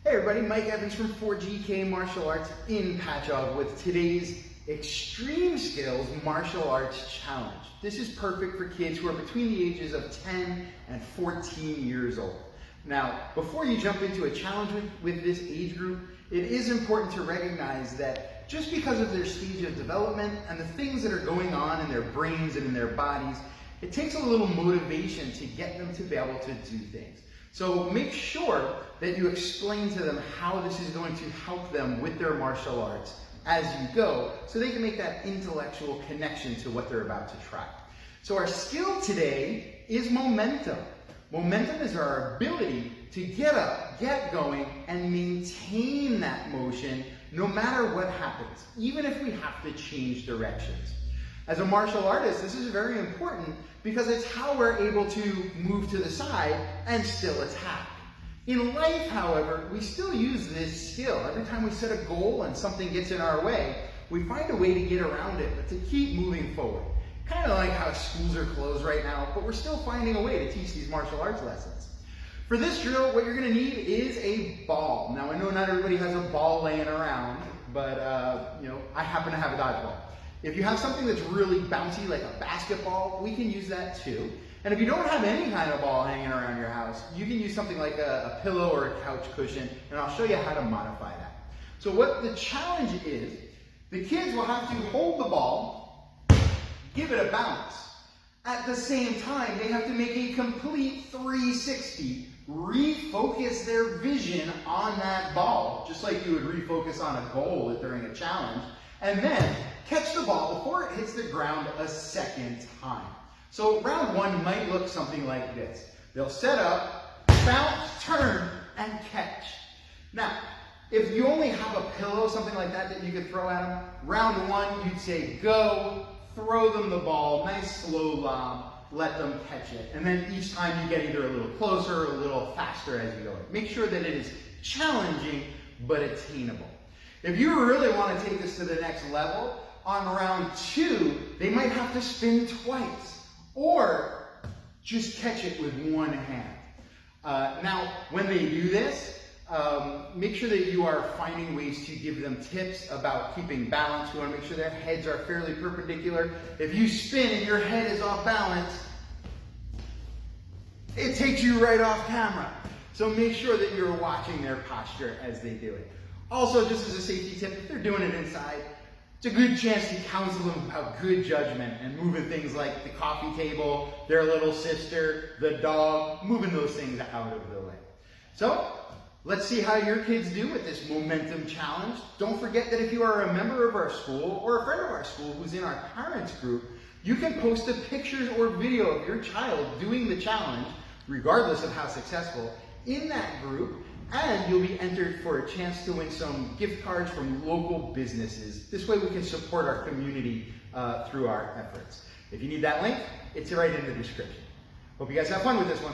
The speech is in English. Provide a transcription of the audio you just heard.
Hey everybody, Mike Evans from 4GK Martial Arts in Patchogue with today's Extreme Skills Martial Arts Challenge. This is perfect for kids who are between the ages of 10 and 14 years old. Now, before you jump into a challenge with this age group, it is important to recognize that just because of their stage of development and the things that are going on in their brains and in their bodies, it takes a little motivation to get them to be able to do things. So make sure that you explain to them how this is going to help them with their martial arts as you go, so they can make that intellectual connection to what they're about to try. So our skill today is momentum. Momentum is our ability to get up, get going, and maintain that motion no matter what happens, even if we have to change directions. As a martial artist, this is very important because it's how we're able to move to the side and still attack. In life, however, we still use this skill. Every time we set a goal and something gets in our way, we find a way to get around it, but to keep moving forward. Kind of like how schools are closed right now, but we're still finding a way to teach these martial arts lessons. For this drill, what you're going to need is a ball. Now, I know not everybody has a ball laying around, but I happen to have a dodgeball. If you have something that's really bouncy, like a basketball, we can use that too. And if you don't have any kind of ball hanging around your house, you can use something like a pillow or a couch cushion, and I'll show you how to modify that. So what the challenge is, the kids will have to hold the ball, give it a bounce. At the same time, they have to make a complete 360, refocus their vision on that ball, just like you would refocus on a goal during a challenge, and then catch the ball before it hits the ground a second time. So round one might look something like this. They'll set up, bounce, turn, and catch. Now, if you only have a pillow, something like that you could throw at them, round one, you'd say go, throw them the ball, nice slow lob, let them catch it. And then each time you get either a little closer or a little faster as you go. Make sure that it is challenging but attainable. If you really want to take this to the next level, on round two, they might have to spin twice or just catch it with one hand. Now, when they do this, make sure that you are finding ways to give them tips about keeping balance. You want to make sure their heads are fairly perpendicular. If you spin and your head is off balance, it takes you right off camera. So make sure that you're watching their posture as they do it. Also, just as a safety tip, if they're doing it inside, it's a good chance to counsel them about good judgment and moving things like the coffee table, their little sister, the dog, moving those things out of the way. So, let's see how your kids do with this momentum challenge. Don't forget that if you are a member of our school or a friend of our school who's in our parents group, you can post a picture or video of your child doing the challenge, regardless of how successful, in that group, and you'll be entered for a chance to win some gift cards from local businesses. This way we can support our community through our efforts. If you need that link, it's right in the description. Hope you guys have fun with this one.